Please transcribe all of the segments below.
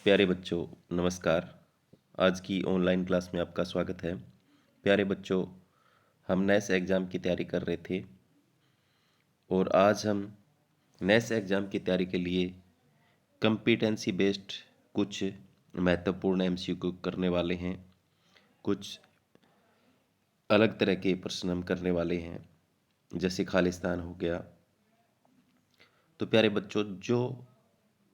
प्यारे बच्चों, नमस्कार। आज की ऑनलाइन क्लास में आपका स्वागत है। प्यारे बच्चों, हम नेस एग्ज़ाम की तैयारी कर रहे थे और आज हम नेस एग्ज़ाम की तैयारी के लिए कंपिटेंसी बेस्ड कुछ महत्वपूर्ण एमसीक्यू करने वाले हैं। कुछ अलग तरह के प्रश्न हम करने वाले हैं, जैसे खालिस्तान हो गया। तो प्यारे बच्चों, जो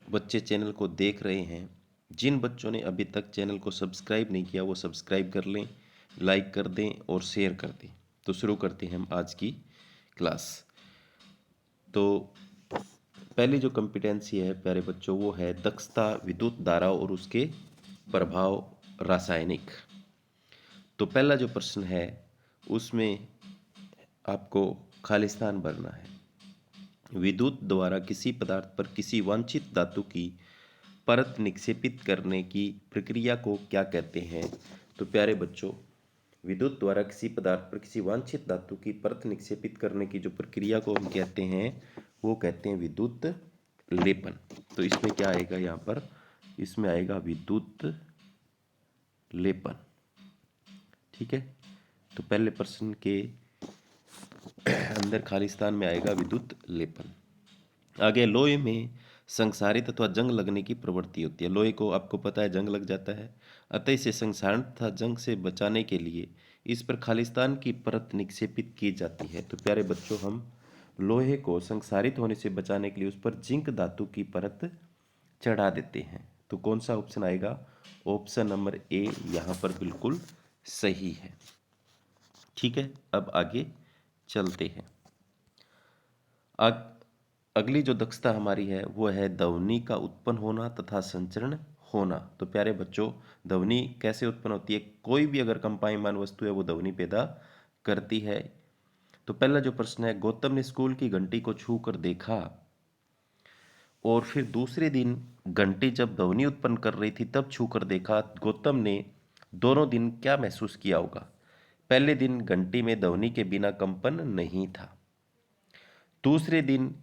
बच्चे चैनल को देख रहे हैं, जिन बच्चों ने अभी तक चैनल को सब्सक्राइब नहीं किया वो सब्सक्राइब कर लें, लाइक कर दें और शेयर कर दें। तो शुरू करते हैं हम आज की क्लास। तो पहली जो कंपिटेंसी है प्यारे बच्चों, वो है दक्षता विद्युत धारा और उसके प्रभाव रासायनिक। तो पहला जो प्रश्न है उसमें आपको खालिस्तान भरना है। विद्युत द्वारा किसी पदार्थ पर किसी वांछित धातु की परत निक्षेपित करने की प्रक्रिया को क्या कहते हैं? तो प्यारे बच्चों, विद्युत द्वारा किसी पदार्थ पर किसी वांछित धातु की परत निक्षेपित करने की जो प्रक्रिया को हम कहते हैं वो कहते हैं विद्युत लेपन। तो इसमें क्या आएगा? यहाँ पर इसमें आएगा विद्युत लेपन। ठीक है, तो पहले प्रश्न के अंदर खालिस्तान में आएगा विद्युत लेपन। आगे, लोहे में संक्षारित अथवा जंग लगने की प्रवृत्ति होती है। लोहे को आपको पता है जंग लग जाता है, अतः इसे संक्षारण तथा जंग से बचाने के लिए इस पर खालिस्तान की परत निक्षेपित की जाती है। तो प्यारे बच्चों, हम लोहे को संक्षारित होने से बचाने के लिए उस पर जिंक धातु की परत चढ़ा देते हैं। तो कौन सा ऑप्शन आएगा? ऑप्शन नंबर ए यहाँ पर बिल्कुल सही है। ठीक है, अब आगे चलते हैं। अगली जो दक्षता हमारी है वो है ध्वनि का उत्पन्न होना तथा संचरण होना। तो प्यारे बच्चों, ध्वनि कैसे उत्पन्न होती है? कोई भी अगर कंपायमान वस्तु है वो ध्वनि पैदा करती है। तो पहला जो प्रश्न है, गौतम ने स्कूल की घंटी को छू कर देखा और फिर दूसरे दिन घंटी जब ध्वनि उत्पन्न कर रही थी तब छू कर देखा। गौतम ने दोनों दिन क्या महसूस किया होगा? पहले दिन घंटी में ध्वनि के बिना कंपन नहीं था, दूसरे दिन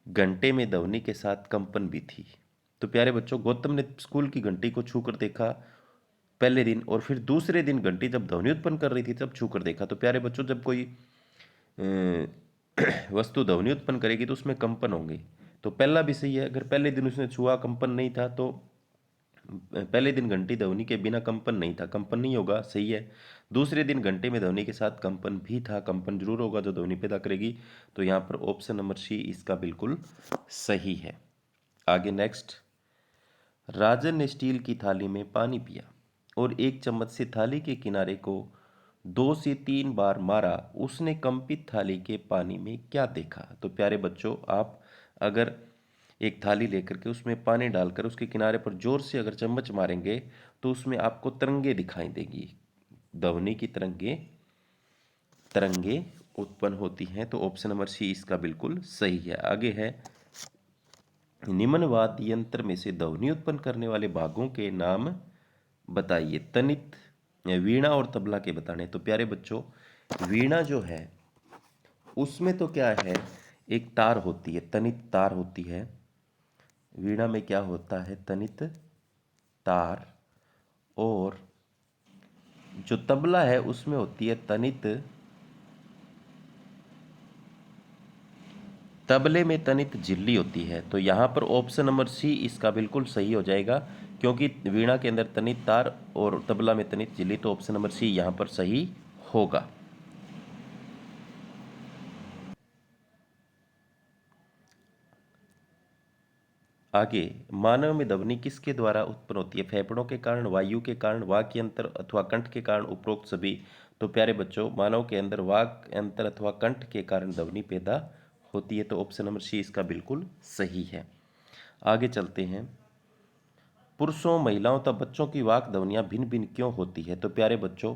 घंटे में ध्वनि के साथ कंपन भी थी। तो प्यारे बच्चों, गौतम ने स्कूल की घंटी को छू कर देखा पहले दिन और फिर दूसरे दिन घंटी जब ध्वनि उत्पन्न कर रही थी तब छू कर देखा। तो प्यारे बच्चों, जब कोई वस्तु ध्वनि उत्पन्न करेगी तो उसमें कंपन होंगे। तो पहला भी सही है, अगर पहले दिन उसने छुआ कंपन नहीं था तो पहले दिन घंटी ध्वनि के बिना कंपन नहीं था, कंपन नहीं होगा, सही है। दूसरे दिन घंटे में ध्वनि के साथ कंपन भी था, कंपन जरूर होगा जो ध्वनि पैदा करेगी। तो यहाँ पर ऑप्शन नंबर सी इसका बिल्कुल सही है। आगे नेक्स्ट, राजन ने स्टील की थाली में पानी पिया और एक चम्मच से थाली के किनारे को 2 से 3 बार मारा। उसने कंपित थाली के पानी में क्या देखा? तो प्यारे बच्चों, आप अगर एक थाली लेकर के उसमें पानी डालकर उसके किनारे पर जोर से अगर चम्मच मारेंगे तो उसमें आपको तरंगे दिखाई देगी, ध्वनि की तरंगे तरंगे उत्पन्न होती हैं। तो ऑप्शन नंबर सी इसका बिल्कुल सही है। आगे है, निम्न वाद्य यंत्र में से ध्वनि उत्पन्न करने वाले भागों के नाम बताइए। तनित, वीणा और तबला के बताने। तो प्यारे बच्चों, वीणा जो है उसमें तो क्या है, एक तार होती है, तनित तार होती है। वीणा में क्या होता है? तनित तार। और जो तबला है उसमें होती है तनित, तबले में तनित झिल्ली होती है। तो यहाँ पर ऑप्शन नंबर सी इसका बिल्कुल सही हो जाएगा, क्योंकि वीणा के अंदर तनित तार और तबला में तनित झिल्ली। तो ऑप्शन नंबर सी यहाँ पर सही होगा। आगे, मानव में ध्वनि किसके द्वारा उत्पन्न होती है? फेफड़ों के कारण, वायु के कारण, वाक् यंत्र अथवा कंठ के कारण, उपरोक्त सभी। तो प्यारे बच्चों, मानव के अंदर वाक् यंत्र अथवा कंठ के कारण ध्वनि पैदा होती है। तो ऑप्शन नंबर सी इसका बिल्कुल सही है। आगे चलते हैं, पुरुषों, महिलाओं तथा बच्चों की वाक ध्वनियाँ भिन्न भिन्न क्यों होती है? तो प्यारे बच्चों,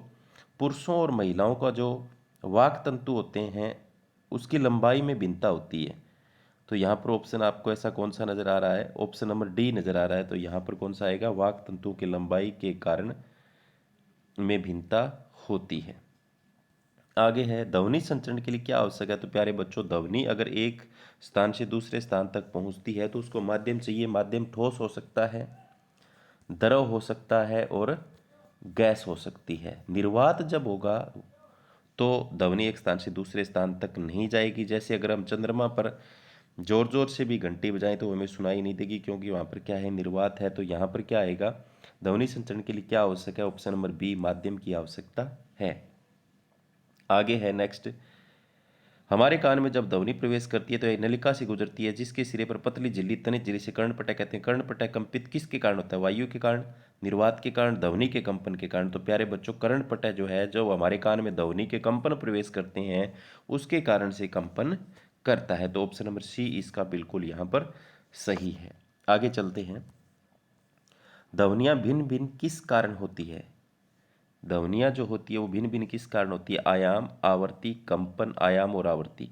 पुरुषों और महिलाओं का जो वाक तंतु होते हैं उसकी लंबाई में भिन्नता होती है। तो यहाँ पर ऑप्शन आपको ऐसा कौन सा नज़र आ रहा है? ऑप्शन नंबर डी नज़र आ रहा है। तो यहाँ पर कौन सा आएगा? वाक तंतु की लंबाई के कारण में भिन्नता होती है। आगे है, ध्वनि संचरण के लिए क्या आवश्यक है? तो प्यारे बच्चों, ध्वनि अगर एक स्थान से दूसरे स्थान तक पहुँचती है तो उसको माध्यम चाहिए। माध्यम ठोस हो सकता है, द्रव हो सकता है और गैस हो सकती है। निर्वात जब होगा तो ध्वनि एक स्थान से दूसरे स्थान तक नहीं जाएगी। जैसे अगर हम चंद्रमा पर जोर जोर से भी घंटी बजाएं तो हमें सुनाई नहीं देगी, क्योंकि वहाँ पर क्या है, निर्वात है। तो यहाँ पर क्या आएगा, ध्वनि संचरण के लिए क्या आवश्यक है, ऑप्शन नंबर बी, माध्यम की आवश्यकता है। आगे है नेक्स्ट, हमारे कान में जब ध्वनि प्रवेश करती है तो एक नलिका से गुजरती है जिसके सिरे पर पतली झिल्ली तनित झिल्ली से कर्णपटय कहते हैं। कर्णपटय कंपित किसके कारण होता है, वायु के कारण, निर्वात के कारण, ध्वनि के कंपन के कारण। तो प्यारे बच्चों, कर्णपटय जो है, जो हमारे कान में ध्वनि के कंपन प्रवेश करते हैं उसके कारण से कंपन करता है। तो ऑप्शन नंबर सी इसका बिल्कुल यहाँ पर सही है। आगे चलते हैं, ध्वनियाँ भिन्न भिन्न किस कारण होती है। ध्वनियाँ जो होती है वो भिन्न भिन्न किस कारण होती है, आयाम, आवर्ती, कंपन, आयाम और आवर्ती।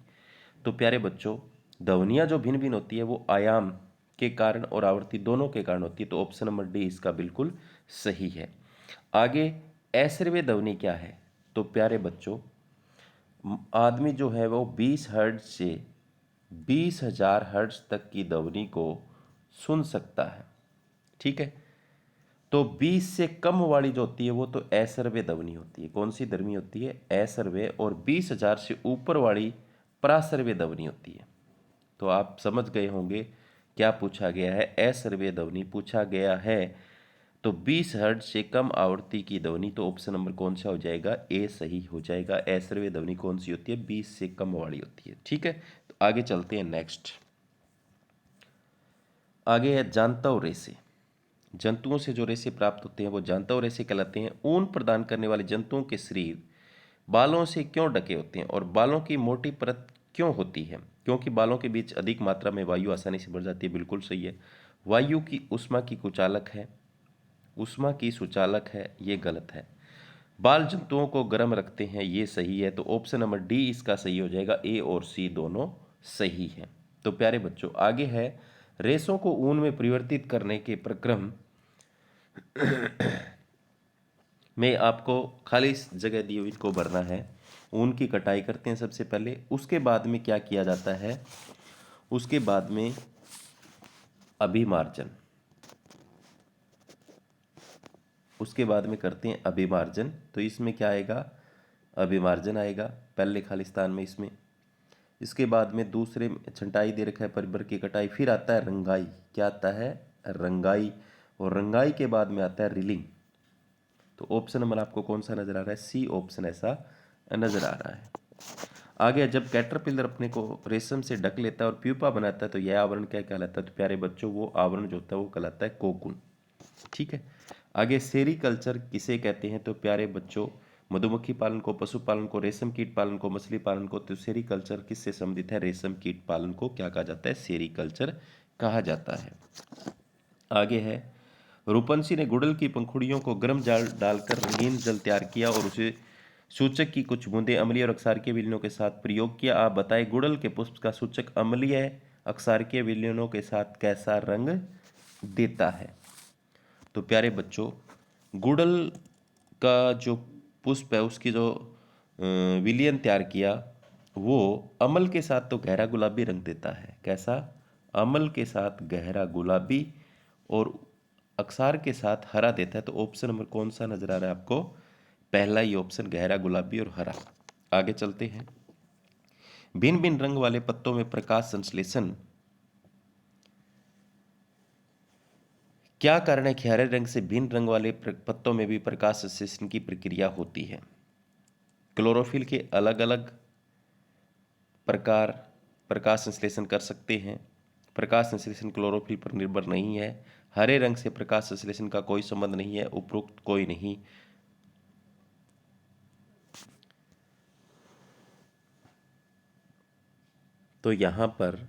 तो प्यारे बच्चों, ध्वनियाँ जो भिन्न भिन्न होती है वो आयाम के कारण और आवर्ती दोनों के कारण होती है। तो ऑप्शन नंबर डी इसका बिल्कुल सही है। आगे, अश्रव्य ध्वनि क्या है। तो प्यारे बच्चों, आदमी जो है वो 20 हर्ट्ज से 20,000 हर्ट्ज तक की ध्वनि को सुन सकता है। ठीक है, तो 20 से कम वाली जो होती है वो तो अश्रव्य ध्वनि होती है। कौन सी ध्वनि होती है, अश्रव्य। और 20,000 से ऊपर वाली प्राश्रव्य ध्वनि होती है। तो आप समझ गए होंगे क्या पूछा गया है, अश्रव्य ध्वनि पूछा गया है। तो 20 हर्ट्ज से कम आवृत्ति की ध्वनि, तो ऑप्शन नंबर कौन सा हो जाएगा, ए सही हो जाएगा। अश्रव्य ध्वनि कौन सी होती है, 20 से कम वाली होती है। ठीक है, तो आगे चलते हैं नेक्स्ट। आगे है जानता रेशे। जंतुओं से जो रेशे प्राप्त होते हैं वो जानता रेशे कहलाते हैं। ऊन प्रदान करने वाले जंतुओं के शरीर बालों से क्यों ढके होते हैं और बालों की मोटी परत क्यों होती है, क्योंकि बालों के बीच अधिक मात्रा में वायु आसानी से भर जाती है। बिल्कुल सही है। वायु की ऊष्मा की कुचालक है, ऊष्मा की सुचालक है, ये गलत है। बाल जंतुओं को गर्म रखते हैं, ये सही है। तो ऑप्शन नंबर डी इसका सही हो जाएगा। ए और सी दोनों सही है। तो प्यारे बच्चों, आगे है, रेशों को ऊन में परिवर्तित करने के प्रक्रम में आपको खाली जगह दी हुई को भरना है। ऊन की कटाई करते हैं सबसे पहले, उसके बाद में क्या किया जाता है, उसके बाद में अभिमार्जन, उसके बाद में करते हैं अभिमार्जन। तो इसमें क्या आएगा, अभिमार्जन आएगा पहले खालिस्तान में इसमें। इसके बाद में दूसरे में छंटाई दे रखा है, परिबर की कटाई। फिर आता है रंगाई, क्या आता है, रंगाई। और रंगाई के बाद में आता है रिलिंग। तो ऑप्शन नंबर आपको कौन सा नजर आ रहा है, सी ऑप्शन ऐसा नजर आ रहा है। आगे, जब कैटरपिलर अपने को रेशम से ढक लेता है और प्यूपा बनाता है तो यह आवरण क्या कहलाता है। तो प्यारे बच्चों, वो आवरण जो होता है वो कहलाता है कोकून। ठीक है, आगे सेरीकल्चर किसे कहते हैं। तो प्यारे बच्चों, मधुमक्खी पालन को, पशुपालन को, रेशम कीट पालन को, मछली पालन को। तो सेरीकल्चर किससे संबंधित है, रेशम कीट पालन को क्या कहा जाता है, सेरीकल्चर कहा जाता है। आगे है, रूपंशी ने गुड़ल की पंखुड़ियों को गर्म जल डालकर रंगीन जल तैयार किया और उसे सूचक की कुछ बूंदें अम्लीय और अक्षारकीय विलयनों के साथ प्रयोग किया। आप बताएं, गुड़ल के पुष्प का सूचक अम्लीय अक्षारकीय विलयनों के साथ कैसा रंग देता है। तो प्यारे बच्चों, गुड़ल का जो पुष्प है उसकी जो विलयन तैयार किया वो अमल के साथ तो गहरा गुलाबी रंग देता है। कैसा, अमल के साथ गहरा गुलाबी और अक्षार के साथ हरा देता है। तो ऑप्शन नंबर कौन सा नजर आ रहा है आपको, पहला ही ऑप्शन, गहरा गुलाबी और हरा। आगे चलते हैं, भिन्न भिन्न रंग वाले पत्तों में प्रकाश संश्लेषण क्या कारण है कि हरे रंग से भिन्न रंग वाले पत्तों में भी प्रकाश संश्लेषण की प्रक्रिया होती है। क्लोरोफिल के अलग अलग प्रकार प्रकाश संश्लेषण कर सकते हैं। प्रकाश संश्लेषण क्लोरोफिल पर निर्भर नहीं है। हरे रंग से प्रकाश संश्लेषण का कोई संबंध नहीं है, उपरोक्त कोई नहीं। तो यहाँ पर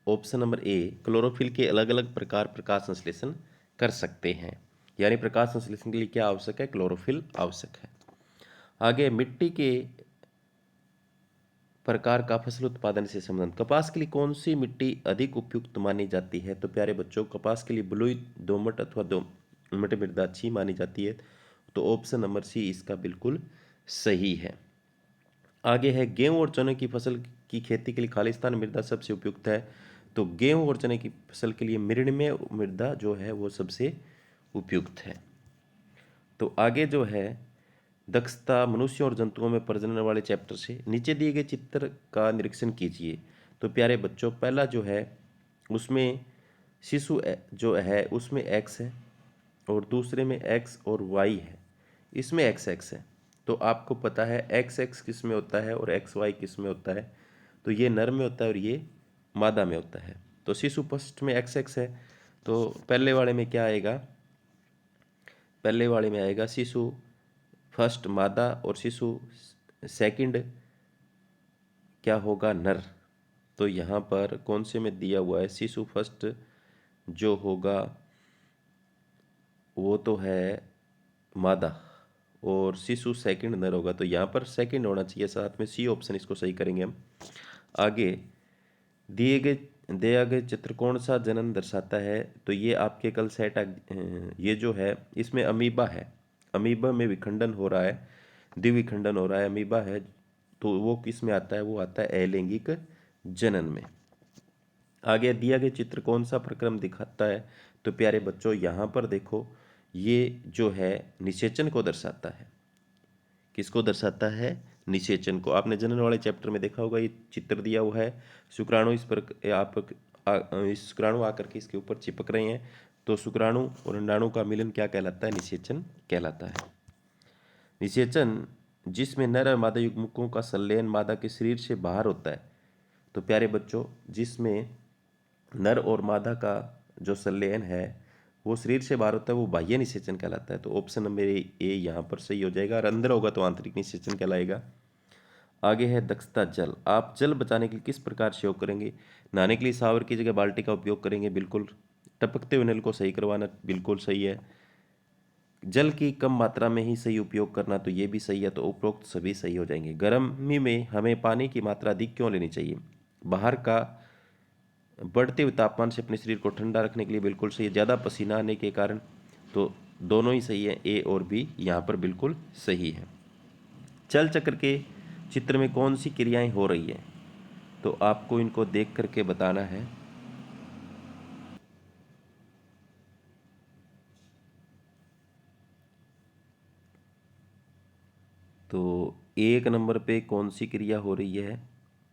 ऑप्शन नंबर ए, क्लोरोफिल के अलग अलग प्रकार प्रकाश संश्लेषण कर सकते हैं। यानी प्रकाश संश्लेषण के लिए क्या आवश्यक है, क्लोरोफिल आवश्यक है। आगे, मिट्टी के प्रकार का फसल उत्पादन से संबंध, कपास के लिए कौन सी मिट्टी अधिक उपयुक्त मानी जाती है। तो प्यारे बच्चों, कपास के लिए बलुई दोमट अथवा दोमट मृदा अच्छी मानी जाती है। तो ऑप्शन नंबर सी इसका बिल्कुल सही है। आगे है, गेहूं और चने की फसल की खेती के लिए खालिस्तान मृदा सबसे उपयुक्त है। तो गेहूं और चने की फसल के लिए मृणमय मृदा जो है वो सबसे उपयुक्त है। तो आगे जो है दक्षता मनुष्यों और जंतुओं में प्रजनन वाले चैप्टर से नीचे दिए गए चित्र का निरीक्षण कीजिए। तो प्यारे बच्चों, पहला जो है उसमें शिशु जो है उसमें एक्स है और दूसरे में एक्स और वाई है, इसमें एक्स एक्स है। तो आपको पता है एक्स एक्स किस में होता है और एक्स वाई किस में होता है, तो ये नर में होता है और ये मादा में होता है। तो शिशु फर्स्ट में एक्स एक्स है, तो पहले वाले में क्या आएगा, पहले वाले में आएगा शिशु फर्स्ट मादा और शिशु सेकंड क्या होगा, नर। तो यहाँ पर कौन से में दिया हुआ है, शिशु फर्स्ट जो होगा वो तो है मादा और शिशु सेकंड नर होगा, तो यहाँ पर सेकंड होना चाहिए, साथ में सी ऑप्शन, इसको सही करेंगे हम। आगे दिया गए चित्र कौन सा जनन दर्शाता है, तो ये आपके कल सेट ये जो है इसमें अमीबा है, अमीबा में विखंडन हो रहा है, द्विविखंडन हो रहा है, अमीबा है, तो वो किस में आता है, वो आता है अलैंगिक जनन में। आगे दिया गया चित्र कौन सा प्रक्रम दिखाता है, तो प्यारे बच्चों यहाँ पर देखो ये जो है निषेचन को दर्शाता है। किसको दर्शाता है, निषेचन को। आपने जनन वाले चैप्टर में देखा होगा, ये चित्र दिया हुआ है, शुक्राणु इस पर इस शुक्राणु आकर के इसके ऊपर चिपक रहे हैं, तो शुक्राणु और अंडाणु का मिलन क्या कहलाता है, निषेचन कहलाता है। निषेचन जिसमें नर और मादा युग्मकों का संलयन मादा के शरीर से बाहर होता है। तो प्यारे बच्चों, जिसमें नर और मादा का जो संलयन है वो शरीर से बाहर होता है, वो बाह्य निषेचन कहलाता है। तो ऑप्शन नंबर ए यहाँ पर सही हो जाएगा, और अंदर होगा तो आंतरिक निषेचन कहलाएगा। आगे है दक्षता जल। आप जल बचाने के लिए किस प्रकार से उपयोग करेंगे, नहाने के लिए शावर की जगह बाल्टी का उपयोग करेंगे, बिल्कुल। टपकते हुए नल को सही करवाना, बिल्कुल सही है। जल की कम मात्रा में ही सही उपयोग करना, तो ये भी सही है। तो उपरोक्त सभी सही हो जाएंगे। गर्मी में हमें पानी की मात्रा अधिक क्यों लेनी चाहिए, बाहर का बढ़ते हुए तापमान से अपने शरीर को ठंडा रखने के लिए, बिल्कुल सही है। ज़्यादा पसीना आने के कारण, तो दोनों ही सही है, ए और बी यहाँ पर बिल्कुल सही है। चल चक्र के चित्र में कौन सी क्रियाएं हो रही है, तो आपको इनको देख करके बताना है। तो एक नंबर पे कौन सी क्रिया हो रही है,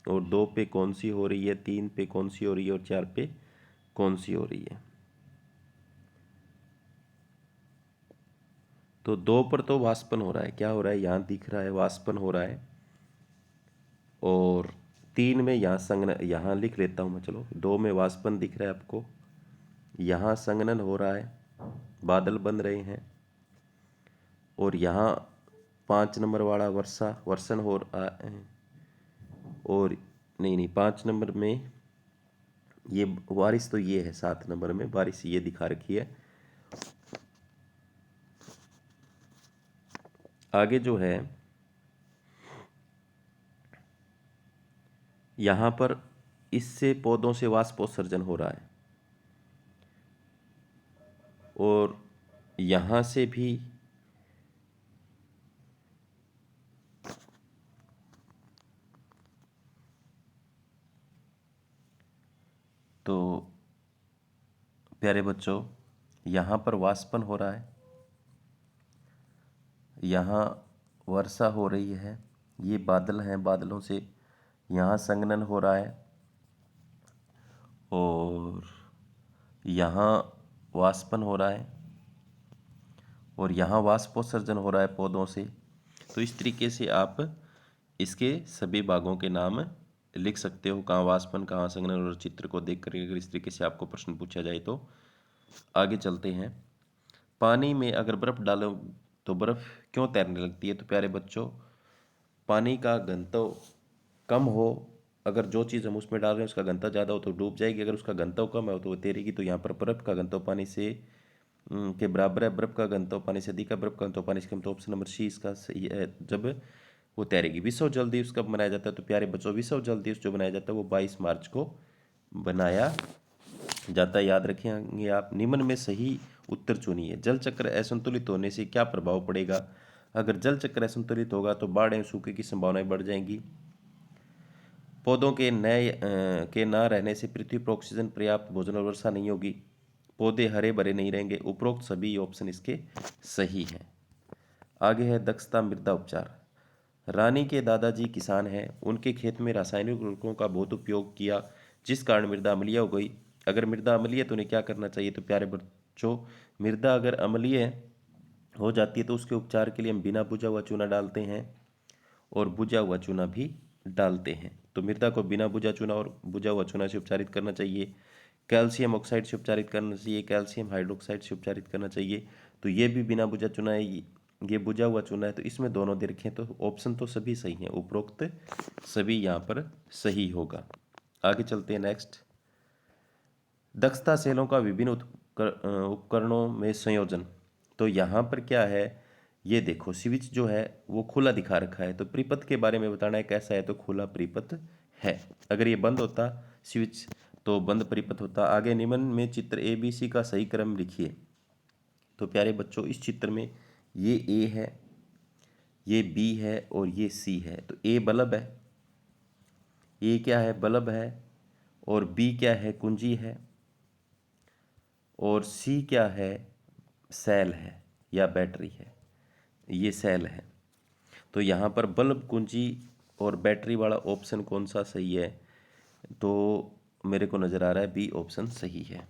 और दो पे कौन सी हो रही है, तीन पे कौन सी हो रही है, और चार पे कौन सी हो रही है। तो दो पर तो वाष्पन हो रहा है, क्या हो रहा है, यहाँ दिख रहा है वाष्पन हो रहा है। और तीन में यहाँ संघनन, यहाँ लिख लेता हूँ मैं, चलो। दो में वाष्पन दिख रहा है आपको, यहाँ संघनन हो रहा है, बादल बन रहे हैं। और यहाँ 5 नंबर वाला वर्षण हो रहा है। और नहीं, 5 नंबर में ये बारिश, तो ये है 7 नंबर में बारिश, ये दिखा रखी है। आगे जो है यहाँ पर इससे पौधों से वाष्पोत्सर्जन हो रहा है, और यहाँ से भी तो प्यारे बच्चों यहाँ पर वाष्पन हो रहा है, यहाँ वर्षा हो रही है, ये बादल हैं, बादलों से यहाँ संघनन हो रहा है, और यहाँ वाष्पन हो रहा है, और यहाँ वाष्पोत्सर्जन हो रहा है पौधों से। तो इस तरीके से आप इसके सभी भागों के नाम लिख सकते हो, कहाँ वाष्पन कहाँ संघनन, और चित्र को देख कर अगर इस तरीके से आपको प्रश्न पूछा जाए तो। आगे चलते हैं। पानी में अगर बर्फ़ डालो तो बर्फ़ क्यों तैरने लगती है, तो प्यारे बच्चों पानी का घनत्व कम हो, अगर जो चीज़ हम उसमें डाल रहे हैं उसका घनत्व ज़्यादा हो तो डूब जाएगी, अगर उसका घनत्व कम है तो वो तैरेगी। तो यहाँ पर बर्फ़ का घनत्व पानी से के बराबर है, बर्फ़ का घनत्व पानी से अधिक है, बर्फ़ का घनत्व पानी से कम, तो ऑप्शन नंबर सी इसका सही है, जब वो तैरेगी। विश्व जल दिवस कब मनाया जाता है, तो प्यारे बच्चों विश्व जल दिवस जो मनाया जाता है वो 22 मार्च को बनाया जाता है, याद रखेंगे आप। निम्न में सही उत्तर चुनिए। जल चक्र असंतुलित होने से क्या प्रभाव पड़ेगा, अगर जल चक्र असंतुलित होगा तो बाढ़ एवं सूखे की संभावनाएं बढ़ जाएंगी। पौधों के न रहने से पृथ्वी पर ऑक्सीजन पर्याप्त भोजन और वर्षा नहीं होगी। पौधे हरे भरे नहीं रहेंगे। उपरोक्त सभी ऑप्शन इसके सही हैं। आगे है दक्षता मृदा उपचार। रानी के दादाजी किसान हैं, उनके खेत में रासायनिक उर्वरकों का बहुत उपयोग किया, जिस कारण मृदा अम्लीय हो गई। अगर मृदा अम्लीय है तो उन्हें क्या करना चाहिए? तो प्यारे बच्चों, मृदा अगर अम्लीय हो जाती है तो उसके उपचार के लिए हम बिना बुझा हुआ चूना डालते हैं और बुझा हुआ चूना भी डालते हैं। तो मृदा को बिना बुझा चूना और बुझा हुआ चूना से उपचारित करना चाहिए। कैल्शियम ऑक्साइड से उपचारित करना चाहिए, कैल्शियम हाइड्रोक्साइड से उपचारित करना चाहिए। तो ये भी बिना बुझा चूना है, ये बुझा हुआ चूना है, तो इसमें दोनों दे रखे हैं, तो ऑप्शन तो सभी सही हैं। उपरोक्त सभी यहाँ पर सही होगा। आगे चलते हैं नेक्स्ट। दक्षता सेलों का विभिन्न उपकरणों में संयोजन। तो यहाँ पर क्या है, ये देखो स्विच जो है वो खुला दिखा रखा है, तो प्रीपथ के बारे में बताना है कैसा है, तो खुला प्रीपथ है। अगर ये बंद होता स्विच तो बंद प्रीपथ होता। आगे निम्न में चित्र ए बी सी का सही क्रम लिखिए। तो प्यारे बच्चों, इस चित्र में ये ए है, ये बी है और ये सी है। तो ए बल्ब है, ए क्या है? बल्ब है। और बी क्या है? कुंजी है। और सी क्या है? सेल है या बैटरी है। ये सेल है। तो यहाँ पर बल्ब, कुंजी और बैटरी वाला ऑप्शन कौन सा सही है? तो मेरे को नज़र आ रहा है बी ऑप्शन सही है।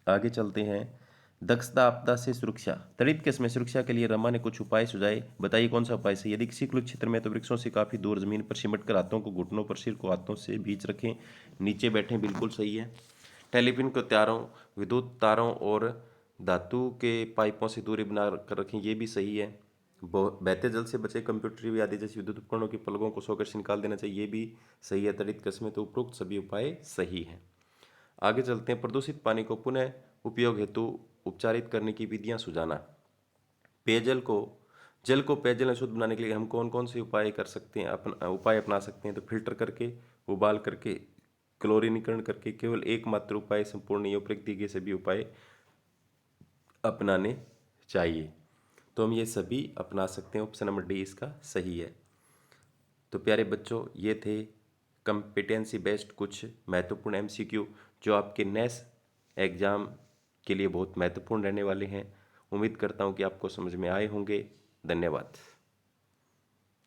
आगे चलते हैं। दक्षता आपदा से सुरक्षा। तड़ित केस में सुरक्षा के लिए रमा ने कुछ उपाय सुझाए, बताइए कौन सा उपाय सही है? यदि किसी खुले क्षेत्र में तो वृक्षों से काफ़ी दूर जमीन पर सिमट कर हाथों को घुटनों पर, सिर को हाथों से बीच रखें, नीचे बैठें, बिल्कुल सही है। टेलीफोन को तारों, विद्युत तारों और धातु के पाइपों से दूरी बना कर रखें, ये भी सही है। बहते जल से बचे, कंप्यूटर आदि जैसे विद्युत उपकरणों की प्लगों को सॉकेट से निकाल देना चाहिए, ये भी सही है। तड़ित केस में तो उपरोक्त सभी उपाय सही हैं। आगे चलते हैं। प्रदूषित पानी को पुनः उपयोग हेतु उपचारित करने की विधियां सुझाना। जल को पेयजल में शुद्ध बनाने के लिए हम कौन कौन से उपाय कर सकते हैं, उपाय अपना सकते हैं? तो फिल्टर करके, उबाल करके, क्लोरीनीकरण करके, केवल एकमात्र उपाय संपूर्ण नहीं, उपरोक्त दिए गए सभी उपाय अपनाने चाहिए। तो हम ये सभी अपना सकते हैं। ऑप्शन नंबर डी इसका सही है। तो प्यारे बच्चों, ये थे कम्पिटेंसी बेस्ड कुछ महत्वपूर्ण एमसीक्यू जो आपके नेक्स्ट एग्ज़ाम के लिए बहुत महत्वपूर्ण रहने वाले हैं। उम्मीद करता हूँ कि आपको समझ में आए होंगे। धन्यवाद।